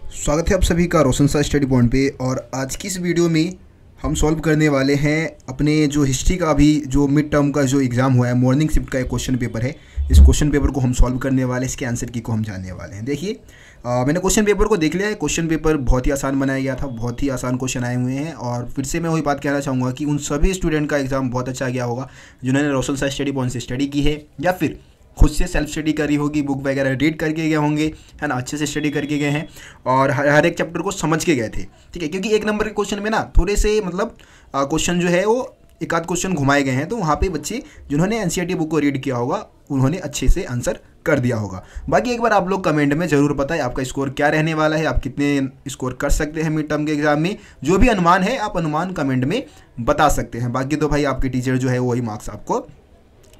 स्वागत है आप सभी का रोशन सा स्टडी पॉइंट पे। और आज की इस वीडियो में हम सॉल्व करने वाले हैं अपने जो हिस्ट्री का अभी जो मिड टर्म का जो एग्ज़ाम हुआ है, मॉर्निंग शिफ्ट का एक क्वेश्चन पेपर है। इस क्वेश्चन पेपर को हम सॉल्व करने वाले हैं, इसके आंसर की को हम जानने वाले हैं। देखिए मैंने क्वेश्चन पेपर को देख लिया है। क्वेश्चन पेपर बहुत ही आसान बनाया गया था, बहुत ही आसान क्वेश्चन आए हुए हैं। और फिर से मैं वही बात कहना चाहूँगा कि उन सभी स्टूडेंट का एग्ज़ाम बहुत अच्छा गया होगा जिन्होंने रोशन सा स्टडी पॉइंट से स्टडी की है या फिर खुद से सेल्फ स्टडी करी होगी, बुक वगैरह रीड करके गए होंगे, है ना, अच्छे से स्टडी करके गए हैं और हर एक चैप्टर को समझ के गए थे। ठीक है, क्योंकि एक नंबर के क्वेश्चन में ना थोड़े से मतलब क्वेश्चन जो है वो एक आध क्वेश्चन घुमाए गए हैं, तो वहाँ पे बच्चे जिन्होंने एनसीईआरटी बुक को रीड किया होगा उन्होंने अच्छे से आंसर कर दिया होगा। बाकी एक बार आप लोग कमेंट में ज़रूर बताएं आपका स्कोर क्या रहने वाला है, आप कितने स्कोर कर सकते हैं मिड टर्म के एग्जाम में। जो भी अनुमान है आप अनुमान कमेंट में बता सकते हैं। बाकी तो भाई आपके टीचर जो है वही मार्क्स आपको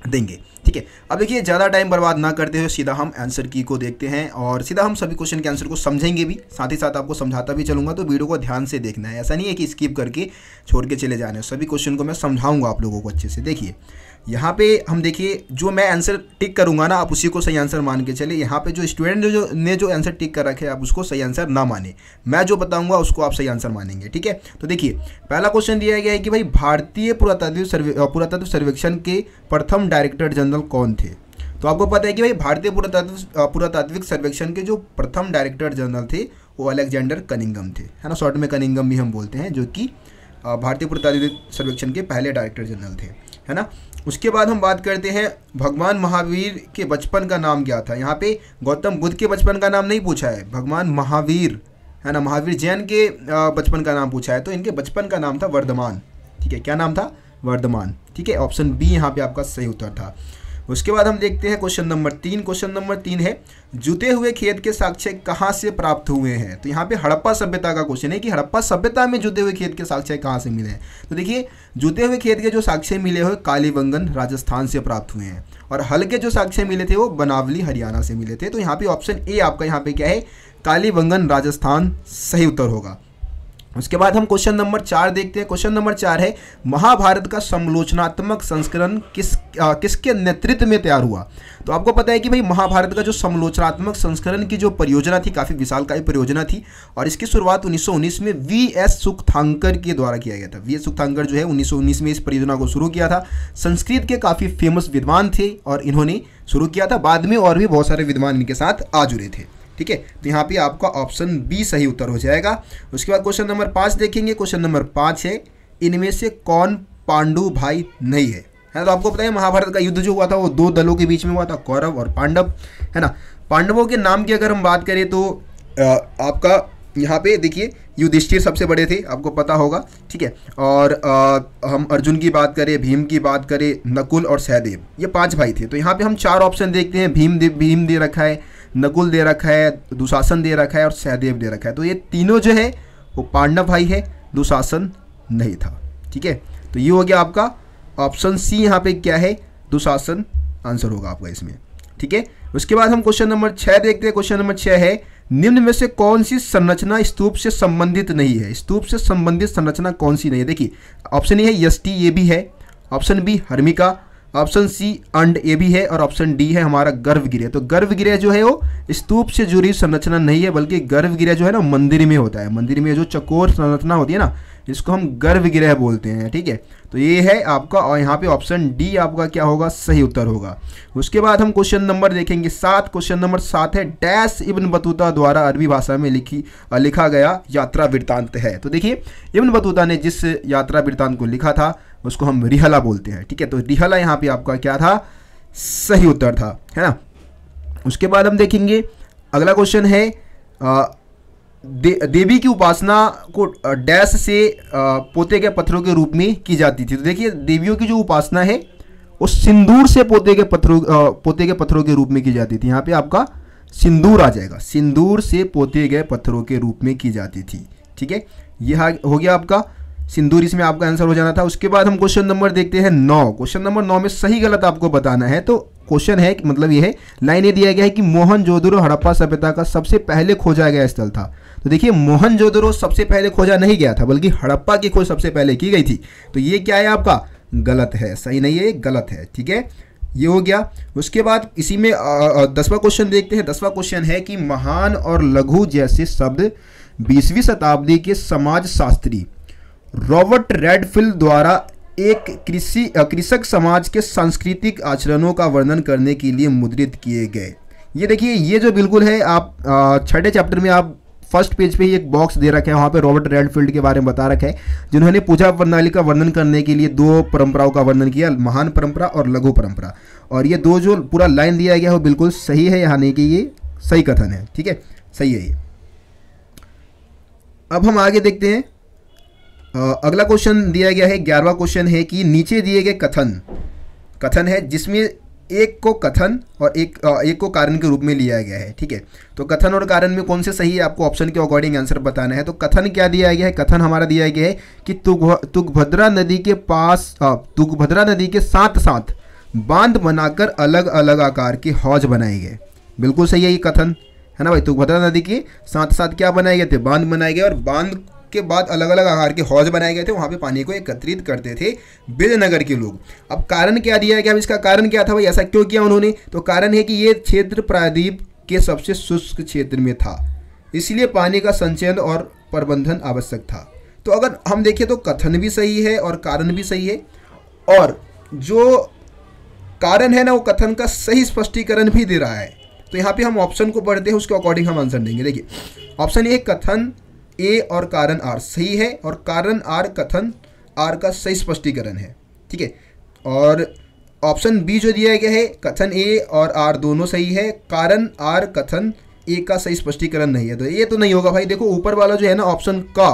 देंगे। ठीक है, अब देखिए ज़्यादा टाइम बर्बाद ना करते हुए सीधा हम आंसर की को देखते हैं और सीधा हम सभी क्वेश्चन के आंसर को समझेंगे भी, साथ ही साथ आपको समझाता भी चलूँगा। तो वीडियो को ध्यान से देखना है, ऐसा नहीं है कि स्किप करके छोड़ के चले जाने। सभी क्वेश्चन को मैं समझाऊंगा आप लोगों को अच्छे से। देखिए यहाँ पे हम देखिए जो मैं आंसर टिक करूँगा ना, आप उसी को सही आंसर मान के चले। यहाँ पे जो स्टूडेंट ने जो आंसर टिक कर रखे आप उसको सही आंसर ना माने, मैं जो बताऊँगा उसको आप सही आंसर मानेंगे। ठीक है, तो देखिए पहला क्वेश्चन दिया गया है कि भाई भारतीय पुरातत्व सर्वेक्षण के प्रथम डायरेक्टर जनरल कौन थे। तो आपको पता है कि भाई भारतीय पुरातात्विक सर्वेक्षण के जो प्रथम डायरेक्टर जनरल थे वो अलेक्जेंडर कनिंघम थे, है ना, शॉर्ट में कनिंघम भी हम बोलते हैं, जो कि भारतीय पुरातात्विक सर्वेक्षण के पहले डायरेक्टर जनरल थे, है ना। उसके बाद हम बात करते हैं भगवान महावीर के बचपन का नाम क्या था। यहाँ पे गौतम बुद्ध के बचपन का नाम नहीं पूछा है, भगवान महावीर, है ना, महावीर जैन के बचपन का नाम पूछा है। तो इनके बचपन का नाम था वर्धमान। ठीक है, क्या नाम था? वर्धमान। ठीक है, ऑप्शन बी यहाँ पे आपका सही उत्तर था। उसके बाद हम देखते हैं क्वेश्चन नंबर 3। क्वेश्चन नंबर 3 है जुते हुए खेत के साक्ष्य कहाँ से प्राप्त हुए हैं। तो यहाँ पे हड़प्पा सभ्यता का क्वेश्चन है कि हड़प्पा सभ्यता में जुते हुए खेत के साक्ष्य कहाँ से मिले हैं। तो देखिए जुते हुए खेत के जो साक्ष्य मिले हुए कालीबंगन राजस्थान से प्राप्त हुए हैं और हल के जो साक्ष्य मिले थे वो बनावली हरियाणा से मिले थे। तो यहाँ पे ऑप्शन ए आपका यहाँ पे क्या है, कालीबंगन राजस्थान सही उत्तर होगा। उसके बाद हम क्वेश्चन नंबर 4 देखते हैं। क्वेश्चन नंबर 4 है महाभारत का समालोचनात्मक संस्करण किसके नेतृत्व में तैयार हुआ। तो आपको पता है कि भाई महाभारत का जो समालोचनात्मक संस्करण की जो परियोजना थी काफ़ी विशालकाय परियोजना थी और इसकी शुरुआत 1919 में वी.एस. सुखथांकर के द्वारा किया गया था। वी.एस. सुखथांकर जो है 1919 में इस परियोजना को शुरू किया था। संस्कृत के काफ़ी फेमस विद्वान थे और इन्होंने शुरू किया था। बाद में और भी बहुत सारे विद्वान इनके साथ आ जुड़े थे। ठीक है, तो यहाँ पे आपका ऑप्शन बी सही उत्तर हो जाएगा। उसके बाद क्वेश्चन नंबर 5 देखेंगे। क्वेश्चन नंबर 5 है इनमें से कौन पांडु भाई नहीं है। तो आपको पता है महाभारत का युद्ध जो हुआ था वो दो दलों के बीच में हुआ था, कौरव और पांडव, है ना। पांडवों के नाम की अगर हम बात करें तो आपका यहाँ पे देखिए युधिष्ठिर सबसे बड़े थे, आपको पता होगा। ठीक है, और हम अर्जुन की बात करें, भीम की बात करें, नकुल और सहदेव, ये 5 भाई थे। तो यहाँ पे हम 4 ऑप्शन देखते हैं। भीम दे रखा है, नकुल दे रखा है, दुशासन दे रखा है और सहदेव दे रखा है। तो ये तीनों जो है वो पांडव भाई है, दुशासन नहीं था। ठीक है, तो ये हो गया आपका ऑप्शन सी, यहाँ पे क्या है, दुशासन आंसर होगा आपका इसमें। ठीक है, उसके बाद हम क्वेश्चन नंबर 6 देखते हैं। क्वेश्चन नंबर 6 है निम्न में से कौन सी संरचना स्तूप से संबंधित नहीं है। स्तूप से संबंधित संरचना कौन सी नहीं है। देखिए ऑप्शन ए है यष्टि, ये भी है, ऑप्शन बी हर्मिका, ऑप्शन सी अंड, ये भी है, और ऑप्शन डी है हमारा गर्भगृह। तो गर्भगृह जो है वो स्तूप से जुड़ी संरचना नहीं है, बल्कि गर्भगृह जो है ना मंदिर में होता है। मंदिर में जो चकोर संरचना होती है ना, इसको हम गर्भगृह बोलते हैं। ठीक है, तो ये है आपका, और यहाँ पे ऑप्शन डी आपका क्या होगा, सही उत्तर होगा। उसके बाद हम क्वेश्चन नंबर देखेंगे 7। क्वेश्चन नंबर 7 है डैश इब्न बतूता द्वारा अरबी भाषा में लिखा गया यात्रा वृत्तांत है। तो देखिए इब्न बतूता ने जिस यात्रा वृत्तांत को लिखा था उसको हम रिहला बोलते हैं। ठीक है, तो रिहला यहाँ पे आपका क्या था, सही उत्तर था, है ना। उसके बाद हम देखेंगे अगला क्वेश्चन है देवी की उपासना को डैश से पोते के पत्थरों के रूप में की जाती थी। तो देखिए देवियों की जो उपासना है वो सिंदूर से पोते के पत्थरों के रूप में की जाती थी। यहाँ पे आपका सिंदूर आ जाएगा, सिंदूर से पोते गए पत्थरों के रूप में की जाती थी। ठीक है, यह हो गया आपका सिंदूर, इसमें आपका आंसर हो जाना था। उसके बाद हम क्वेश्चन नंबर देखते हैं 9। क्वेश्चन नंबर 9 में सही गलत आपको बताना है। तो क्वेश्चन है मतलब ये है, लाइन ये दिया गया है कि मोहनजोदड़ो हड़प्पा सभ्यता का सबसे पहले खोजा गया स्थल था। तो देखिए मोहनजोदड़ो सबसे पहले खोजा नहीं गया था, बल्कि हड़प्पा की खोज सबसे पहले की गई थी। तो ये क्या है आपका, गलत है, सही नहीं है, गलत है। ठीक है, ये हो गया। उसके बाद इसी में 10वां क्वेश्चन देखते हैं। 10वां क्वेश्चन है कि महान और लघु जैसे शब्द 20वीं शताब्दी के समाजशास्त्री रॉबर्ट रेडफिल्ड द्वारा एक कृषक समाज के सांस्कृतिक आचरणों का वर्णन करने के लिए मुद्रित किए गए। ये देखिए, ये जो बिल्कुल है, आप छठे चैप्टर में आप फर्स्ट पेज पे ही एक बॉक्स दे रखा है, वहाँ पे रॉबर्ट रेडफील्ड के बारे में बता रखा है, जिन्होंने पूजा प्रणाली का वर्णन करने के लिए दो परंपराओं का वर्णन किया, महान परंपरा और लघु परंपरा। और ये दो जो पूरा लाइन दिया गया है वो बिल्कुल सही है, यहाँ नहीं कि ये सही कथन है। ठीक है, सही है ये। अब हम आगे देखते हैं। अगला क्वेश्चन दिया गया है, 11वां क्वेश्चन है कि नीचे दिए गए कथन है जिसमें एक को कथन और एक को कारण के रूप में लिया गया है। ठीक है, तो कथन और कारण में कौन से सही है, आपको ऑप्शन के अकॉर्डिंग आंसर बताना है। तो कथन क्या दिया गया है, कथन हमारा दिया गया है कि तुंगभद्रा नदी के पास तुंगभद्रा नदी के साथ साथ बांध बनाकर अलग अलग आकार के हौज बनाए गए। बिल्कुल सही है ये कथन, है ना भाई। तुंगभद्रा नदी के साथ साथ क्या बनाए गए थे, बांध बनाए गए, और बांध के बाद अलग अलग आकार के हौज बनाए गए थे, वहाँ पे पानी को एकत्रित करते थे विजयनगर के लोग। अब कारण क्या दिया गया, अब इसका कारण क्या था भाई, ऐसा क्यों किया उन्होंने, तो कारण है कि ये क्षेत्र प्रायद्वीप के सबसे शुष्क क्षेत्र में था, इसलिए पानी का संचयन और प्रबंधन आवश्यक था। तो अगर हम देखें तो कथन भी सही है और कारण भी सही है, और जो कारण है ना वो कथन का सही स्पष्टीकरण भी दे रहा है। तो यहाँ पे हम ऑप्शन को पढ़ते हैं, उसके अकॉर्डिंग हम आंसर देंगे। देखिए, ऑप्शन ए कथन ए और कारण आर सही है, और कारण आर कथन आर का सही स्पष्टीकरण है। ठीक है, और ऑप्शन बी जो दिया गया है, कथन ए और आर दोनों सही है, कारण आर कथन ए का सही स्पष्टीकरण नहीं है। तो ये तो नहीं होगा भाई। देखो ऊपर वाला जो है ना ऑप्शन का,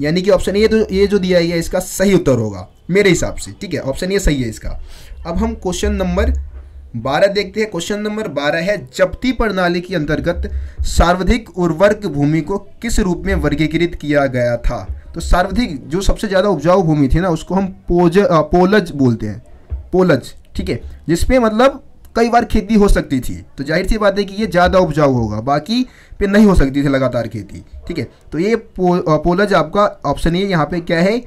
यानी कि ऑप्शन ए, तो ये जो दिया गया है इसका सही उत्तर होगा मेरे हिसाब से। ठीक है, ऑप्शन ए सही है इसका। अब हम क्वेश्चन नंबर 12 देखते हैं। क्वेश्चन नंबर 12 है, जप्ती प्रणाली के अंतर्गत सर्वाधिक उर्वरक भूमि को किस रूप में वर्गीकृत किया गया था। तो सर्वाधिक जो सबसे ज़्यादा उपजाऊ भूमि थी ना उसको हम पोलज बोलते हैं, पोलज। ठीक है, जिसपे मतलब कई बार खेती हो सकती थी, तो जाहिर सी बात है कि ये ज़्यादा उपजाऊ होगा, बाकी पे नहीं हो सकती थी लगातार खेती। ठीक है, तो ये पोलज आपका ऑप्शन ए यहाँ पे क्या है,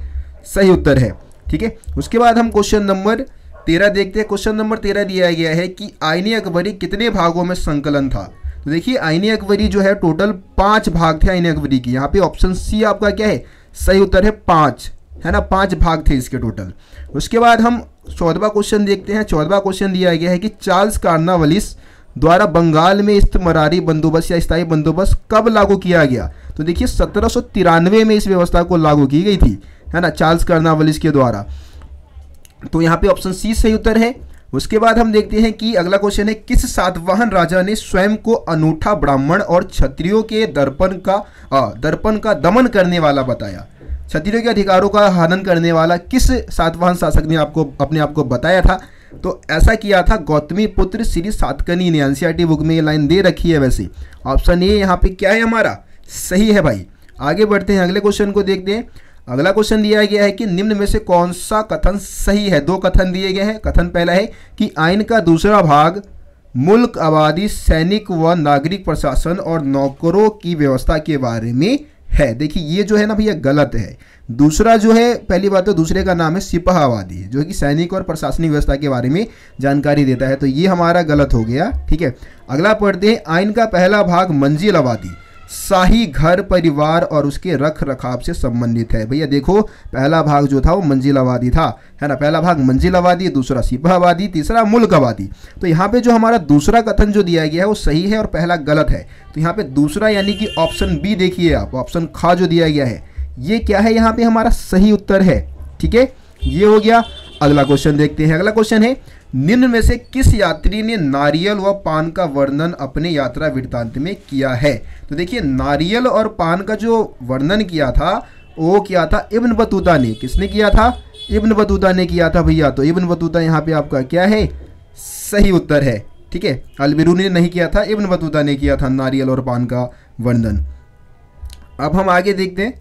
सही उत्तर है। ठीक है, उसके बाद हम क्वेश्चन नंबर 13 देखते हैं। क्वेश्चन नंबर 13 दिया गया है कि आईने अकबरी कितने भागों में संकलन था। तो देखिए, आईने अकबरी जो है टोटल 5 भाग थे आईने अकबरी की। यहाँ पे ऑप्शन सी आपका क्या है, सही उत्तर है 5, है ना, 5 भाग थे इसके टोटल। उसके बाद हम 14वां क्वेश्चन देखते हैं। 14वां क्वेश्चन दिया गया है कि चार्ल्स कॉर्नवालिस द्वारा बंगाल में इस्तेमारी बंदोबस्त या स्थायी बंदोबस्त कब लागू किया गया। तो देखिए 1793 में इस व्यवस्था को लागू की गई थी, है ना, चार्ल्स कॉर्नवालिस के द्वारा। तो यहाँ पे ऑप्शन सी सही उत्तर है। उसके बाद हम देखते हैं कि अगला क्वेश्चन है, किस सातवाहन राजा ने स्वयं को अनूठा ब्राह्मण और क्षत्रियों के दर्पण का दमन करने वाला बताया। क्षत्रियों के अधिकारों का हनन करने वाला किस सातवाहन शासक ने अपने आप को बताया था। तो ऐसा किया था गौतमी पुत्र श्री सातकर्णी ने। एनसीईआरटी बुक में ये लाइन दे रखी है। वैसे ऑप्शन ए यहाँ पे क्या है हमारा, सही है भाई। आगे बढ़ते हैं, अगले क्वेश्चन को देखते हैं। अगला क्वेश्चन दिया गया है कि निम्न में से कौन सा कथन सही है। 2 कथन दिए गए हैं। कथन पहला है कि आइन का दूसरा भाग मुल्क, आबादी, सैनिक व नागरिक प्रशासन और नौकरों की व्यवस्था के बारे में है। देखिए ये जो है ना भैया गलत है। दूसरा जो है, पहली बात तो दूसरे का नाम है सिपाहवादी, जो कि सैनिक और प्रशासनिक व्यवस्था के बारे में जानकारी देता है। तो ये हमारा गलत हो गया। ठीक है, अगला पढ़ते हैं। आइन का पहला भाग मंजिल आबादी, शाही घर, परिवार और उसके रख रखाव से संबंधित है। भैया देखो, पहला भाग जो था वो मंजिल आबादी था, है ना, पहला भाग मंजिल आबादी, दूसरा सिपाह आबादी, तीसरा मुल्क आबादी। तो यहाँ पे जो हमारा दूसरा कथन जो दिया गया है वो सही है और पहला गलत है। तो यहाँ पे दूसरा यानी कि ऑप्शन बी देखिए आप, ऑप्शन खा जो दिया गया है ये क्या है, यहाँ पे हमारा सही उत्तर है। ठीक है, ये हो गया। अगला क्वेश्चन देखते हैं। अगला क्वेश्चन है, निम्न में से किस यात्री ने नारियल व पान का वर्णन अपने यात्रा वृत्तांत में किया है। तो देखिए नारियल और पान का जो वर्णन किया था वो किया था इब्न बतूता ने। किसने किया था, इब्न बतूता ने किया था भैया। तो इब्न बतूता यहाँ पे आपका क्या है, सही उत्तर है। ठीक है, अल-बिरूनी ने नहीं किया था, इब्न बतूता ने किया था नारियल और पान का वर्णन। अब हम आगे देखते हैं,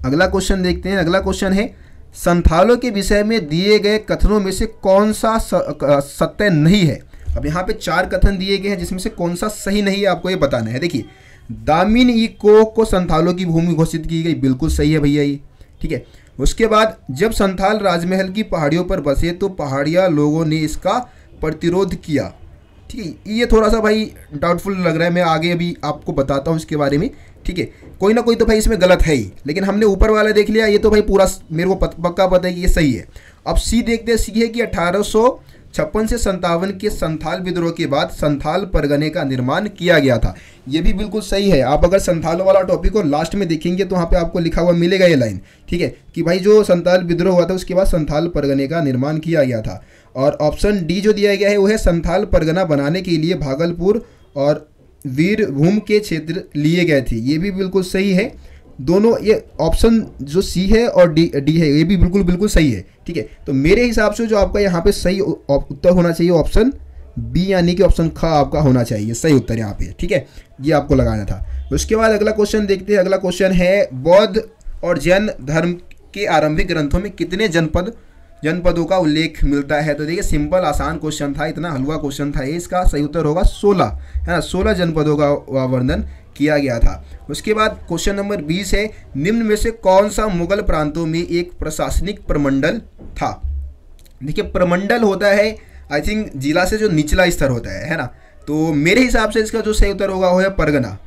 अगला क्वेश्चन देखते हैं। अगला क्वेश्चन है, संथालों के विषय में दिए गए कथनों में से कौन सा सत्य नहीं है। अब यहाँ पे 4 कथन दिए गए हैं जिसमें से कौन सा सही नहीं है आपको ये बताना है। देखिए, दामिन ई को संथालों की भूमि घोषित की गई, बिल्कुल सही है भैया ये। ठीक है, उसके बाद जब संथाल राजमहल की पहाड़ियों पर बसे तो पहाड़िया लोगों ने इसका प्रतिरोध किया। ठीक है, ये थोड़ा सा भाई डाउटफुल लग रहा है, मैं आगे अभी आपको बताता हूँ इसके बारे में। ठीक है, कोई ना कोई तो भाई इसमें गलत है ही, लेकिन हमने ऊपर वाला देख लिया, ये तो भाई पूरा मेरे को पक्का पता है कि ये सही है। अब सी देखते हैं। सी है कि 1856 से 57 के संथाल विद्रोह के बाद संथाल परगने का निर्माण किया गया था। ये भी बिल्कुल सही है। आप अगर संथाल वाला टॉपिक को लास्ट में देखेंगे तो वहाँ पे आपको लिखा हुआ मिलेगा ये लाइन। ठीक है, कि भाई जो संथाल विद्रोह हुआ था उसके बाद संथाल परगने का निर्माण किया गया था। और ऑप्शन डी जो दिया गया है वो है संथाल परगना बनाने के लिए भागलपुर और वीरभूम के क्षेत्र लिए गए थे। ये भी बिल्कुल सही है। दोनों ये ऑप्शन जो सी है और डी है ये भी बिल्कुल सही है। ठीक है, तो मेरे हिसाब से जो आपका यहाँ पे सही उत्तर होना चाहिए ऑप्शन बी, यानी कि ऑप्शन ख आपका होना चाहिए सही उत्तर यहाँ पे। ठीक है, ये आपको लगाना था। उसके बाद अगला क्वेश्चन देखते हैं। अगला क्वेश्चन है बौद्ध और जैन धर्म के आरंभिक ग्रंथों में कितने जनपदों का उल्लेख मिलता है? तो देखिए सिंपल आसान क्वेश्चन था, इतना हलवा क्वेश्चन था ये। इसका सही उत्तर होगा 16, है ना। 16 जनपदों का वर्णन किया गया था। उसके बाद क्वेश्चन नंबर 20 है निम्न में से कौन सा मुगल प्रांतों में एक प्रशासनिक प्रमंडल था? देखिए प्रमंडल होता है आई थिंक जिला से जो निचला स्तर होता है ना। तो मेरे हिसाब से इसका जो सही उत्तर होगा वो है परगना।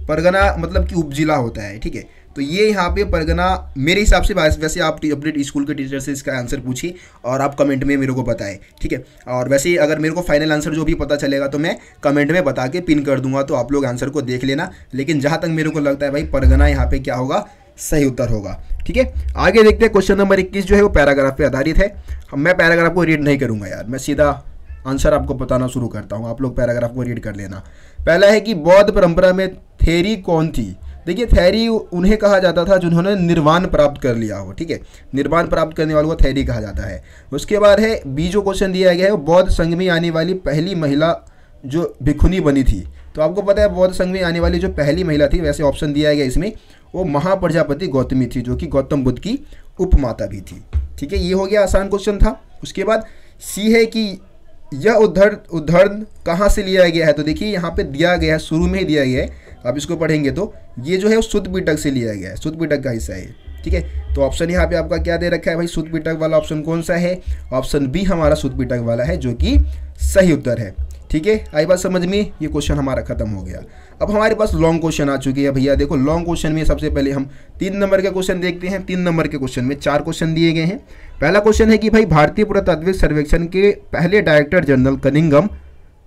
परगना मतलब कि उपजिला होता है। ठीक है, तो ये यहाँ पे परगना मेरे हिसाब से। वैसे आप अपने स्कूल के टीचर से इसका आंसर पूछिए और आप कमेंट में मेरे को बताएं। ठीक है, और वैसे अगर मेरे को फाइनल आंसर जो भी पता चलेगा तो मैं कमेंट में बता के पिन कर दूंगा, तो आप लोग आंसर को देख लेना। लेकिन जहाँ तक मेरे को लगता है भाई परगना यहाँ पे क्या होगा, सही उत्तर होगा। ठीक है, आगे देखते हैं। क्वेश्चन नंबर 21 जो है वो पैराग्राफ पे आधारित है। मैं पैराग्राफ को रीड नहीं करूँगा यार, मैं सीधा आंसर आपको बताना शुरू करता हूँ, आप लोग पैराग्राफ को रीड कर लेना। पहला है कि बौद्ध परंपरा में थेरी कौन थी? देखिए थेरी उन्हें कहा जाता था जिन्होंने निर्वाण प्राप्त कर लिया हो। ठीक है, निर्वाण प्राप्त करने वालों को थेरी कहा जाता है। उसके बाद है बी जो क्वेश्चन दिया गया है बौद्ध संघ में आने वाली पहली महिला जो भिक्षुनी बनी थी। तो आपको पता है बौद्ध संघ में आने वाली जो पहली महिला थी, वैसे ऑप्शन दिया गया इसमें, वो महाप्रजापति गौतमी थी, जो कि गौतम बुद्ध की उपमाता भी थी। ठीक है, ये हो गया, आसान क्वेश्चन था। उसके बाद सी है कि यह उद्धरण कहाँ से लिया गया है? तो देखिए यहाँ पे दिया गया है, शुरू में ही दिया गया है, आप इसको पढ़ेंगे तो ये जो है वो शुद्ध पिटक से लिया गया है, शुद्ध पिटक का हिस्सा है। ठीक है, तो ऑप्शन यहाँ पे आपका क्या दे रखा है भाई, शुद्ध पिटक वाला ऑप्शन कौन सा है? ऑप्शन बी हमारा शुद्ध पिटक वाला है, जो कि सही उत्तर है। ठीक है, आई बात समझ में? ये क्वेश्चन हमारा खत्म हो गया। अब हमारे पास लॉन्ग क्वेश्चन आ चुके हैं भैया। देखो लॉन्ग क्वेश्चन में सबसे पहले हम 3 नंबर के क्वेश्चन देखते हैं। 3 नंबर के क्वेश्चन में 4 क्वेश्चन दिए गए हैं। पहला क्वेश्चन है कि भाई भारतीय पुरातात्विक सर्वेक्षण के पहले डायरेक्टर जनरल कनिंघम,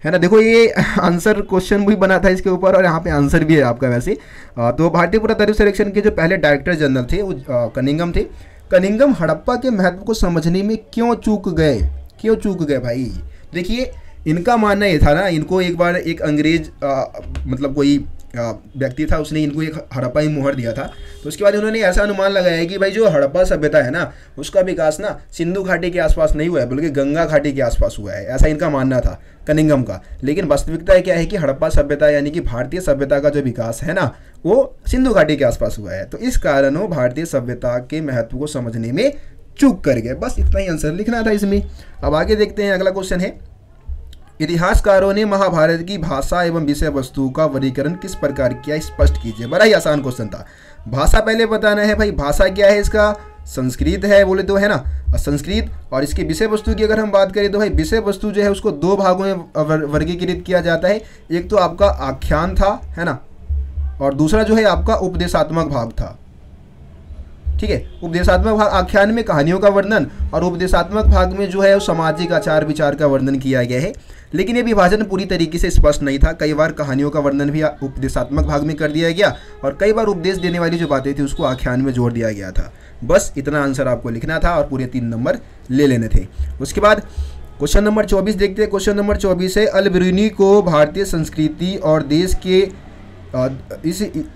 है ना। देखो ये आंसर क्वेश्चन भी बना था इसके ऊपर और यहाँ पे आंसर भी है आपका वैसे। तो भारतीय पुरातात्विक सर्वेक्षण के जो पहले डायरेक्टर जनरल थे वो कनिंघम थे। कनिंघम हड़प्पा के महत्व को समझने में क्यों चूक गए भाई? देखिए इनका मानना ये था ना, इनको एक बार एक अंग्रेज मतलब कोई व्यक्ति था, उसने इनको एक हड़प्पाई मोहर दिया था। तो उसके बाद उन्होंने ऐसा अनुमान लगाया कि भाई जो हड़प्पा सभ्यता है ना, उसका विकास ना सिंधु घाटी के आसपास नहीं हुआ है, बल्कि गंगा घाटी के आसपास हुआ है। ऐसा इनका मानना था कनिंघम का। लेकिन वास्तविकता क्या है कि हड़प्पा सभ्यता यानी कि भारतीय सभ्यता का जो विकास है ना, वो सिंधु घाटी के आसपास हुआ है। तो इस कारण वो भारतीय सभ्यता के महत्व को समझने में चूक कर गए। बस इतना ही आंसर लिखना था इसमें। अब आगे देखते हैं, अगला क्वेश्चन है इतिहासकारों ने महाभारत की भाषा एवं विषय वस्तु का वर्गीकरण किस प्रकार किया, स्पष्ट कीजिए। बड़ा ही आसान क्वेश्चन था। भाषा पहले बताना है भाई, भाषा क्या है इसका? संस्कृत है बोले तो, है ना, संस्कृत। और इसके विषय वस्तु की अगर हम बात करें तो भाई विषय वस्तु जो है उसको 2 भागों में वर्गीकृत किया जाता है। एक तो आपका आख्यान था, है ना, और दूसरा जो है आपका उपदेशात्मक भाग था। ठीक है, उपदेशात्मक भाग आख्यान में कहानियों का वर्णन और उपदेशात्मक भाग में जो है सामाजिक आचार विचार का वर्णन किया गया है। लेकिन ये विभाजन पूरी तरीके से स्पष्ट नहीं था। कई बार कहानियों का वर्णन भी उपदेशात्मक भाग में कर दिया गया और कई बार उपदेश देने वाली जो बातें थी उसको आख्यान में जोड़ दिया गया था। बस इतना आंसर आपको लिखना था और पूरे 3 नंबर ले लेने थे। उसके बाद क्वेश्चन नंबर 24 देखते हैं। क्वेश्चन नंबर 24 है अल-बिरूनी को भारतीय संस्कृति और देश के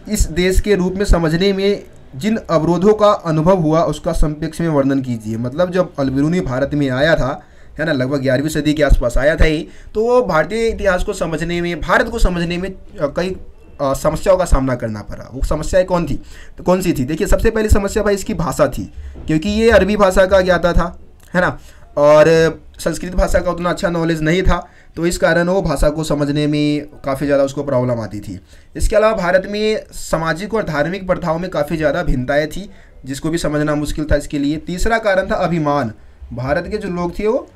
इस देश के रूप में समझने में जिन अवरोधों का अनुभव हुआ उसका संक्षेप में वर्णन कीजिए। मतलब जब अल-बिरूनी भारत में आया था, है ना, लगभग 11वीं सदी के आसपास आया था ही, तो वो भारतीय इतिहास को समझने में, भारत को समझने में कई समस्याओं का सामना करना पड़ा। वो समस्याएं कौन थी? तो कौन सी थी? देखिए सबसे पहली समस्या भाई इसकी भाषा थी, क्योंकि ये अरबी भाषा का ज्ञाता था, है ना, और संस्कृत भाषा का उतना अच्छा नॉलेज नहीं था। तो इस कारण वो भाषा को समझने में काफ़ी ज़्यादा उसको प्रॉब्लम आती थी। इसके अलावा भारत में सामाजिक और धार्मिक प्रथाओं में काफ़ी ज़्यादा भिन्नताएँ थी, जिसको भी समझना मुश्किल था इसके लिए। तीसरा कारण था अभिमान। भारत के जो लोग थे वो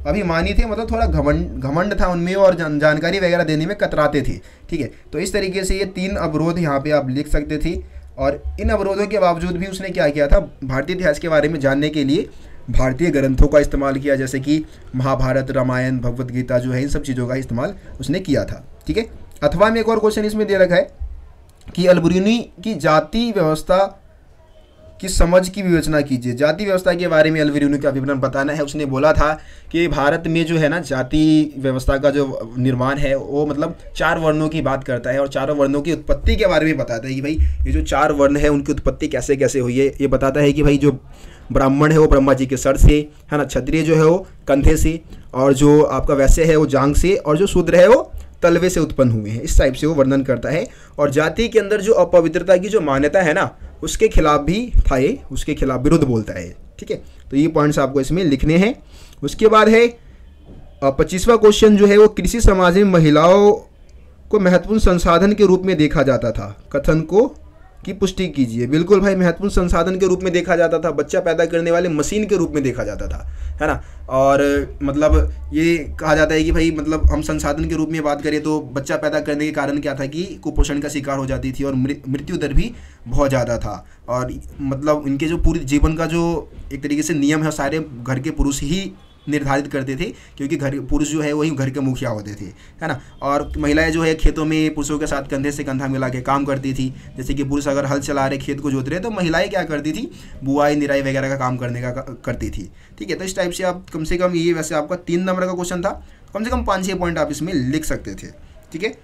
अभिमानी थे, मतलब थोड़ा घमंड था उनमें और जानकारी वगैरह देने में कतराते थे। ठीक है, तो इस तरीके से ये 3 अवरोध यहाँ पे आप लिख सकते थे। और इन अवरोधों के बावजूद भी उसने क्या किया था, भारतीय इतिहास के बारे में जानने के लिए भारतीय ग्रंथों का इस्तेमाल किया, जैसे कि महाभारत, रामायण, भगवत गीता जो है, इन सब चीज़ों का इस्तेमाल उसने किया था। ठीक है, अथवा में एक और क्वेश्चन इसमें दे रखा है कि अल-बिरूनी की जाति व्यवस्था की समझ की विवेचना कीजिए। जाति व्यवस्था के बारे में अल-बिरूनी का विवरण बताना है। उसने बोला था कि भारत में जो है ना, जाति व्यवस्था का जो निर्माण है वो मतलब 4 वर्णों की बात करता है और चारों वर्णों की उत्पत्ति के बारे में बताता है कि भाई ये जो 4 वर्ण है उनकी उत्पत्ति कैसे कैसे हुई है। ये बताता है कि भाई जो ब्राह्मण है वो ब्रह्मा जी के सर से, है ना, क्षत्रिय जो है वो कंधे से, और जो आपका वैश्य है वो जांघ से, और जो शूद्र है वो तलवे से उत्पन्न हुए हैं। इस टाइप से वो वर्णन करता है। और जाति के अंदर जो अपवित्रता की जो मान्यता है ना, उसके खिलाफ भी था ये, उसके खिलाफ विरुद्ध बोलता है। ठीक है, तो ये पॉइंट्स आपको इसमें लिखने हैं। उसके बाद है 25वां क्वेश्चन जो है वो कृषि समाज में महिलाओं को महत्वपूर्ण संसाधन के रूप में देखा जाता था, कथन को की पुष्टि कीजिए। बिल्कुल भाई, महत्वपूर्ण संसाधन के रूप में देखा जाता था, बच्चा पैदा करने वाले मशीन के रूप में देखा जाता था, है ना। और मतलब ये कहा जाता है कि भाई मतलब हम संसाधन के रूप में बात करें तो बच्चा पैदा करने के कारण क्या था कि कुपोषण का शिकार हो जाती थी और मृत्यु दर भी बहुत ज़्यादा था। और मतलब इनके जो पूरे जीवन का जो एक तरीके से नियम है सारे घर के पुरुष ही निर्धारित करते थे, क्योंकि घर पुरुष जो है वही घर के मुखिया होते थे, है ना। और महिलाएं जो है खेतों में पुरुषों के साथ कंधे से कंधा मिला के काम करती थी। जैसे कि पुरुष अगर हल चला रहे, खेत को जोत रहे, तो महिलाएं क्या करती थी, बुआई निराई वगैरह का काम करने का करती थी। ठीक है, तो इस टाइप से आप कम से कम, ये वैसे आपका 3 नंबर का क्वेश्चन था, कम से कम 5-6 पॉइंट आप इसमें लिख सकते थे। ठीक है,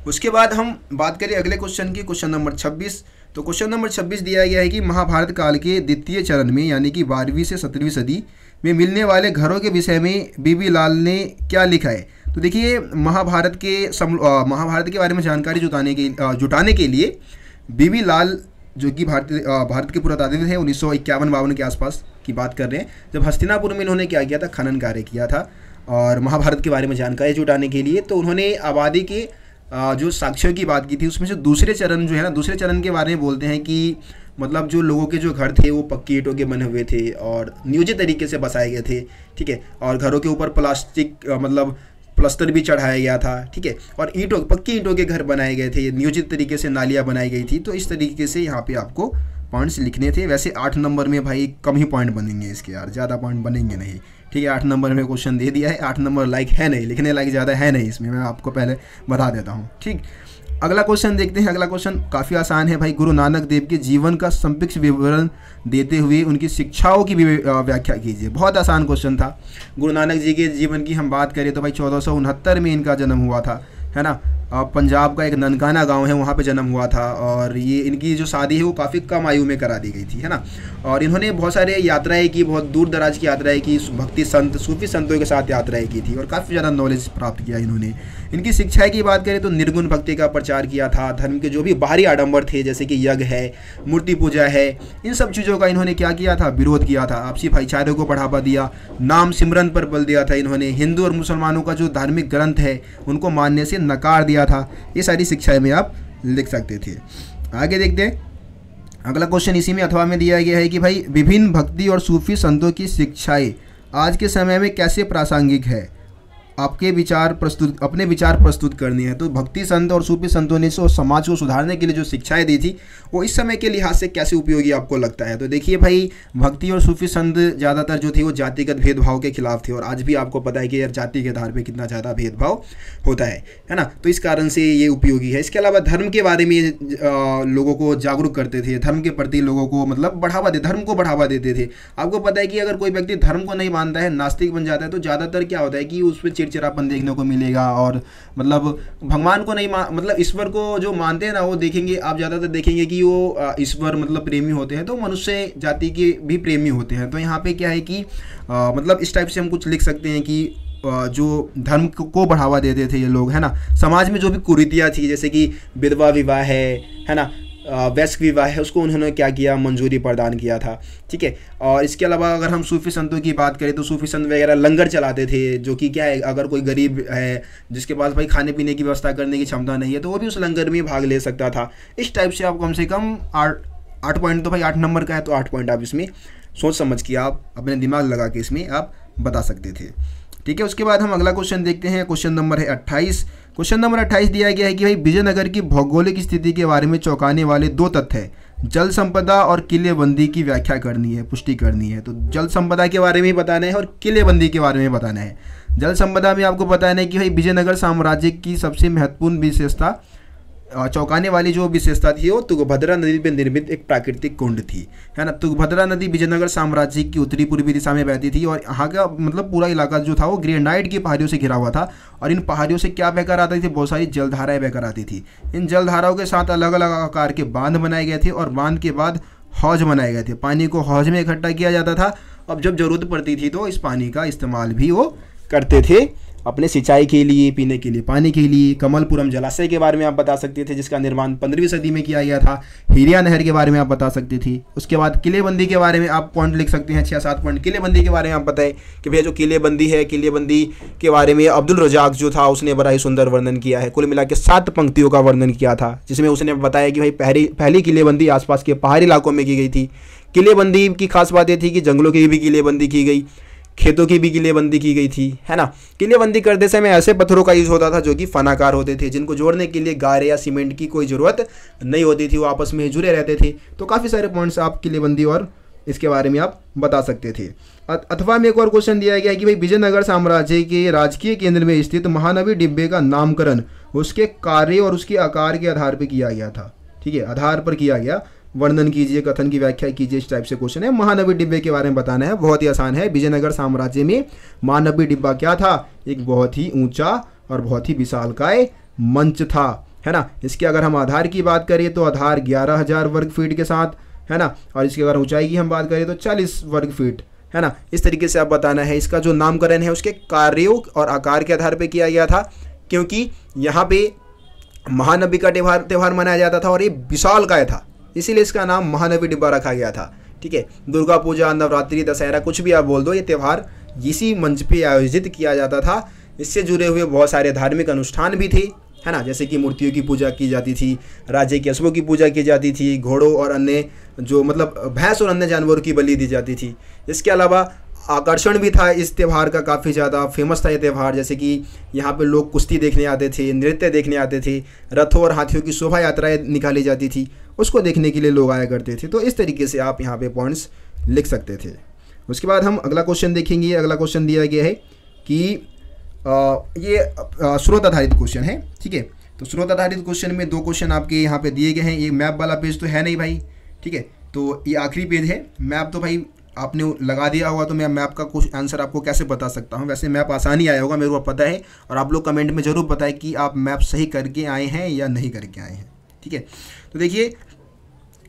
उसके बाद हम बात करें अगले क्वेश्चन की, क्वेश्चन नंबर 26। तो क्वेश्चन नंबर 26 दिया गया है कि महाभारत काल के द्वितीय चरण में, यानी कि 12वीं से 17वीं सदी में मिलने वाले घरों के विषय में बीबी लाल ने क्या लिखा है। तो देखिए, महाभारत के बारे में जानकारी जुटाने के लिए बीबी लाल, जो कि भारत के पुरातात्विक थे, 1951-52 के आसपास की बात कर रहे हैं, जब हस्तिनापुर में इन्होंने क्या किया था, खनन कार्य किया था और महाभारत के बारे में जानकारी जुटाने के लिए। तो उन्होंने आबादी के जो साक्ष्यों की बात की थी, उसमें से दूसरे चरण जो है ना, दूसरे चरण के बारे में बोलते हैं कि मतलब जो लोगों के जो घर थे वो पक्की ईंटों के बने हुए थे और नियोजित तरीके से बसाए गए थे। ठीक है, और घरों के ऊपर प्लास्टिक मतलब प्लास्टर भी चढ़ाया गया था। ठीक है, और पक्की ईंटों के घर बनाए गए थे, नियोजित तरीके से नालियाँ बनाई गई थी। तो इस तरीके से यहाँ पे आपको पॉइंट्स लिखने थे। वैसे 8 नंबर में भाई कम ही पॉइंट बनेंगे इसके यार, ज़्यादा पॉइंट बनेंगे नहीं। ठीक है, 8 नंबर में क्वेश्चन दे दिया है, 8 नंबर लाइक है नहीं, लिखने लायक ज़्यादा है नहीं इसमें, मैं आपको पहले बता देता हूँ। ठीक, अगला क्वेश्चन देखते हैं। अगला क्वेश्चन काफ़ी आसान है भाई। गुरु नानक देव के जीवन का संक्षिप्त विवरण देते हुए उनकी शिक्षाओं की व्याख्या कीजिए। बहुत आसान क्वेश्चन था। गुरु नानक जी के जीवन की हम बात करें तो भाई 1469 में इनका जन्म हुआ था, है ना। पंजाब का एक ननकाना गांव है, वहाँ पे जन्म हुआ था। और ये इनकी जो शादी है वो काफ़ी कम आयु में करा दी गई थी, है ना। और इन्होंने बहुत सारे यात्राएं की, बहुत दूर दराज की यात्राएं की, भक्ति संत सूफी संतों के साथ यात्राएं की थी और काफ़ी ज़्यादा नॉलेज प्राप्त किया इन्होंने। इनकी शिक्षा की बात करें तो निर्गुण भक्ति का प्रचार किया था। धर्म के जो भी बाहरी आडंबर थे, जैसे कि यज्ञ है, मूर्ति पूजा है, इन सब चीज़ों का इन्होंने क्या किया था, विरोध किया था। आपसी भाईचारे को बढ़ावा दिया, नाम सिमरन पर बल दिया था इन्होंने। हिंदू और मुसलमानों का जो धार्मिक ग्रंथ है उनको मानने से नकार दिया था। ये सारी शिक्षाएं में आप लिख सकते थे। आगे देखते हैं। अगला क्वेश्चन इसी में अथवा में दिया गया है कि भाई विभिन्न भक्ति और सूफी संतों की शिक्षाएं आज के समय में कैसे प्रासंगिक है, अपने विचार प्रस्तुत करनी है। तो भक्ति संत और सूफी संतों ने समाज को सुधारने के लिए जो शिक्षाएं दी थी वो इस समय के लिहाज से कैसे उपयोगी आपको लगता है। तो देखिए भाई, भक्ति और सूफी संत ज़्यादातर जो थे वो जातिगत भेदभाव के खिलाफ थे और आज भी आपको पता है कि यार जाति के आधार पे कितना ज़्यादा भेदभाव होता है ना। तो इस कारण से ये उपयोगी है। इसके अलावा धर्म के बारे में लोगों को जागरूक करते थे, धर्म के प्रति लोगों को मतलब धर्म को बढ़ावा देते थे। आपको पता है कि अगर कोई व्यक्ति धर्म को नहीं मानता है, नास्तिक बन जाता है, तो ज़्यादातर क्या होता है कि उसमें चिड़चिड़ापन देखने को मिलेगा और मतलब भगवान को नहीं मतलब ईश्वर को जो मानते हैं ना, वो देखेंगे आप ज़्यादातर देखेंगे कि वो ईश्वर मतलब प्रेमी होते हैं, तो मनुष्य जाति के भी प्रेमी होते हैं। तो यहाँ पे क्या है कि मतलब इस टाइप से हम कुछ लिख सकते हैं कि जो धर्म को बढ़ावा देते थे ये लोग, है ना। समाज में जो भी कुरीतियाँ थी, जैसे कि विधवा विवाह है ना, वैश्विक विवाह है, उसको उन्होंने क्या किया, मंजूरी प्रदान किया था। ठीक है, और इसके अलावा अगर हम सूफी संतों की बात करें तो सूफी संत वगैरह लंगर चलाते थे, जो कि क्या है, अगर कोई गरीब है जिसके पास भाई खाने पीने की व्यवस्था करने की क्षमता नहीं है तो वो भी उस लंगर में भाग ले सकता था। इस टाइप से आप कम से कम 8 पॉइंट, तो भाई 8 नंबर का है तो 8 पॉइंट आप इसमें सोच समझ के आप अपने दिमाग लगा के इसमें आप बता सकते थे। ठीक है, उसके बाद हम अगला क्वेश्चन देखते हैं। क्वेश्चन नंबर है 28। क्वेश्चन नंबर 28 दिया गया है कि भाई विजयनगर की भौगोलिक स्थिति के बारे में चौंकाने वाले 2 तथ्य है, जल संपदा और किलेबंदी की व्याख्या करनी है, पुष्टि करनी है। तो जल संपदा के बारे में ही बताना है और किलेबंदी के बारे में बताना है। जल संपदा में आपको बताना है कि भाई विजयनगर साम्राज्य की सबसे महत्वपूर्ण विशेषता, चौंकाने वाली जो विशेषता थी वो तुंगभद्रा नदी पर निर्मित एक प्राकृतिक कुंड थी, है ना। तुंगभद्रा नदी विजयनगर साम्राज्य की उत्तरी पूर्वी दिशा में बहती थी और यहाँ का मतलब पूरा इलाका जो था वो ग्रेनाइट की पहाड़ियों से घिरा हुआ था और इन पहाड़ियों से क्या बहकर आती थी, बहुत सारी जलधाराएं बहकर आती थी। इन जलधाराओं के साथ अलग अलग आकार के बांध बनाए गए थे और बांध के बाद हौज बनाए गए थे। पानी को हौज में इकट्ठा किया जाता था। अब जब जरूरत पड़ती थी तो इस पानी का इस्तेमाल भी वो करते थे अपने सिंचाई के लिए, पीने के लिए, पानी के लिए। कमलपुरम जलाशय के बारे में आप बता सकते थे जिसका निर्माण 15वीं सदी में किया गया था। हिरिया नहर के बारे में आप बता सकते थे। उसके बाद किलेबंदी के बारे में आप पॉइंट लिख सकते हैं, 6-7 पॉइंट। किलेबंदी के बारे में आप बताएं कि भैया जो किलेबंदी है, किलेबंदी के बारे में अब्दुल रजाक जो था उसने बड़ा ही सुंदर वर्णन किया है। कुल मिला के 7 पंक्तियों का वर्णन किया था जिसमें उसने बताया कि भाई पहली किलेबंदी आसपास के पहाड़ी इलाकों में की गई थी। किलेबंदी की खास बात यह थी कि जंगलों की भी किलेबंदी की गई, खेतों की भी किलेबंदी की गई थी, है ना। किलेबंदी करते समय ऐसे पत्थरों का यूज़ होता था जो कि फनाकार होते थे, जिनको जोड़ने के लिए गारे या सीमेंट की कोई ज़रूरत नहीं होती थी, वो आपस में जुड़े रहते थे। तो काफ़ी सारे पॉइंट्स आप किलेबंदी और इसके बारे में आप बता सकते थे। अथवा में एक और क्वेश्चन दिया गया है कि भाई विजयनगर साम्राज्य के राजकीय केंद्र में स्थित महानवी डिब्बे का नामकरण उसके कार्य और उसके आकार के आधार पर किया गया था। ठीक है, आधार पर किया गया। वर्णन कीजिए, कथन की व्याख्या कीजिए, इस टाइप से क्वेश्चन है। महानवी डिब्बे के बारे में बताना है, बहुत ही आसान है। विजयनगर साम्राज्य में महानवी डिब्बा क्या था? एक बहुत ही ऊंचा और बहुत ही विशालकाय मंच था, है ना। इसके अगर हम आधार की बात करें तो आधार 11,000 वर्ग फीट के साथ, है ना, और इसकी अगर ऊंचाई की हम बात करें तो 40 वर्ग फीट, है ना। इस तरीके से आप बताना है। इसका जो नामकरण है उसके कार्यों और आकार के आधार पर किया गया था, क्योंकि यहाँ पे महानवी का त्यौहार मनाया जाता था और ये विशालकाय था, इसीलिए इसका नाम महानवी डिब्बा रखा गया था। ठीक है, दुर्गा पूजा, नवरात्रि, दशहरा, कुछ भी आप बोल दो, ये त्यौहार इसी मंच पे आयोजित किया जाता था। इससे जुड़े हुए बहुत सारे धार्मिक अनुष्ठान भी थे, है ना, जैसे कि मूर्तियों की पूजा की जाती थी, राज्य के अश्वों की पूजा की जाती थी, घोड़ों और अन्य जो मतलब भैंस और अन्य जानवरों की बलि दी जाती थी। इसके अलावा आकर्षण भी था इस त्यौहार का, काफ़ी ज़्यादा फेमस था ये त्यौहार। जैसे कि यहाँ पे लोग कुश्ती देखने आते थे, नृत्य देखने आते थे, रथों और हाथियों की शोभा यात्राएं निकाली जाती थी, उसको देखने के लिए लोग आया करते थे। तो इस तरीके से आप यहाँ पे पॉइंट्स लिख सकते थे। उसके बाद हम अगला क्वेश्चन देखेंगे। अगला क्वेश्चन दिया गया है कि ये स्रोत आधारित क्वेश्चन है। ठीक है, तो स्रोत आधारित क्वेश्चन में 2 क्वेश्चन आपके यहाँ पे दिए गए हैं। ये मैप वाला पेज तो है नहीं भाई, ठीक है, तो ये आखिरी पेज है। मैप तो भाई आपने लगा दिया होगा, तो मैं मैप का कुछ आंसर आपको कैसे बता सकता हूँ। वैसे मैप आसानी आया होगा, मेरे को पता है, और आप लोग कमेंट में ज़रूर बताएं कि आप मैप सही करके आए हैं या नहीं करके आए हैं। ठीक है, तो देखिए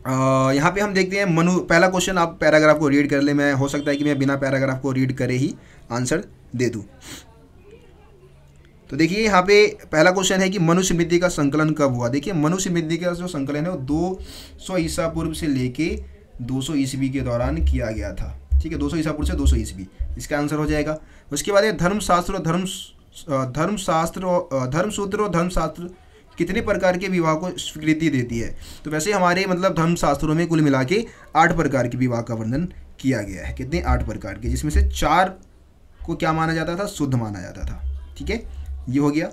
यहाँ पे हम देखते हैं मनु। पहला क्वेश्चन आप पैराग्राफ को रीड कर ले, मैं हो सकता है कि मैं बिना पैराग्राफ को रीड करे ही आंसर दे दूँ। तो देखिए यहाँ पे पहला क्वेश्चन है कि मनुस्मृति का संकलन कब हुआ। देखिए मनुस्मृति का जो संकलन है वो 200 ईसा पूर्व से लेके 200 ईस्वी के दौरान किया गया था। ठीक है, 200 ईसा पूर्व से 200 ईस्वी, इसका आंसर हो जाएगा। उसके बाद है धर्मशास्त्र और धर्मशास्त्र कितने प्रकार के विवाह को स्वीकृति देती है। तो वैसे हमारे मतलब धर्मशास्त्रों में कुल मिला के 8 प्रकार के विवाह का वर्णन किया गया है। कितने? 8 प्रकार के, जिसमें से 4 को क्या माना जाता था? शुद्ध माना जाता था। ठीक है, ये हो गया।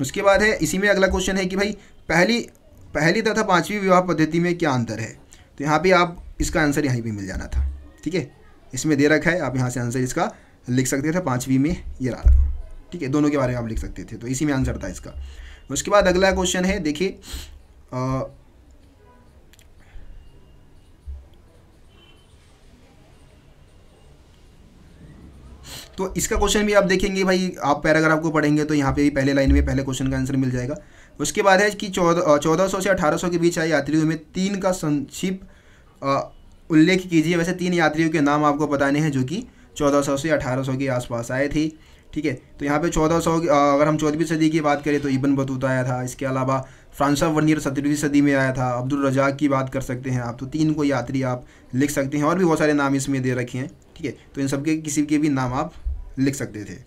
उसके बाद है इसी में अगला क्वेश्चन है कि भाई पहली तथा 5वीं विवाह पद्धति में क्या अंतर है। तो यहाँ पे आप इसका आंसर यहीं पे मिल जाना था। ठीक है, इसमें दे रखा है, आप यहाँ से आंसर इसका लिख सकते थे। 5वीं में ये रहा। ठीक है, दोनों के बारे में आप लिख सकते थे, तो इसी में आंसर था इसका। उसके बाद अगला क्वेश्चन है, देखिए तो इसका क्वेश्चन भी आप देखेंगे भाई, आप पैराग्राफ को पढ़ेंगे तो यहाँ पे भी पहले लाइन में पहले क्वेश्चन का आंसर मिल जाएगा। उसके बाद है कि 1400 से 1800 के बीच आए यात्रियों में 3 का संक्षिप्त उल्लेख कीजिए। वैसे 3 यात्रियों के नाम आपको बताने हैं जो कि 1400 से 1800 के आसपास आए थे। ठीक है, तो यहाँ पे 1400 अगर हम 14वीं सदी की बात करें तो इब्न बतूता आया था। इसके अलावा फ्रांसवा वर्नियर 17वीं सदी में आया था। अब्दुल रजाक की बात कर सकते हैं आप। तो 3 को यात्री आप लिख सकते हैं, और भी बहुत सारे नाम इसमें दे रखे हैं। ठीक है, तो इन सबके किसी के भी नाम आप लिख सकते थे।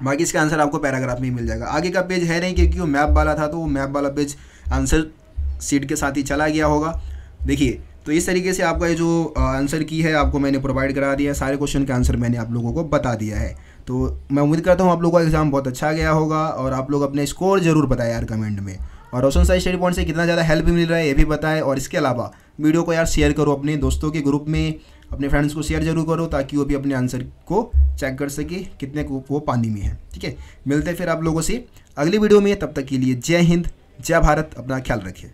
बाकी इसका आंसर आपको पैराग्राफ में ही मिल जाएगा। आगे का पेज है नहीं, क्योंकि वो मैप वाला था, तो वो मैप वाला पेज आंसर सीट के साथ ही चला गया होगा। देखिए तो इस तरीके से आपका ये जो आंसर की है आपको मैंने प्रोवाइड करा दिया है, सारे क्वेश्चन का आंसर मैंने आप लोगों को बता दिया है। तो मैं उम्मीद करता हूँ आप लोगों का एग्जाम बहुत अच्छा गया होगा और आप लोग अपने स्कोर जरूर बताएं यार कमेंट में, और रोशन साई स्टडी पॉइंट से कितना ज़्यादा हेल्प मिल रहा है ये भी बताएं। और इसके अलावा वीडियो को यार शेयर करो अपने दोस्तों के ग्रुप में, अपने फ्रेंड्स को शेयर जरूर करो ताकि वो भी अपने आंसर को चेक कर सके कितने को वो पानी में है। ठीक है, मिलते हैं फिर आप लोगों से अगली वीडियो में, तब तक के लिए जय हिंद, जय भारत, अपना ख्याल रखिए।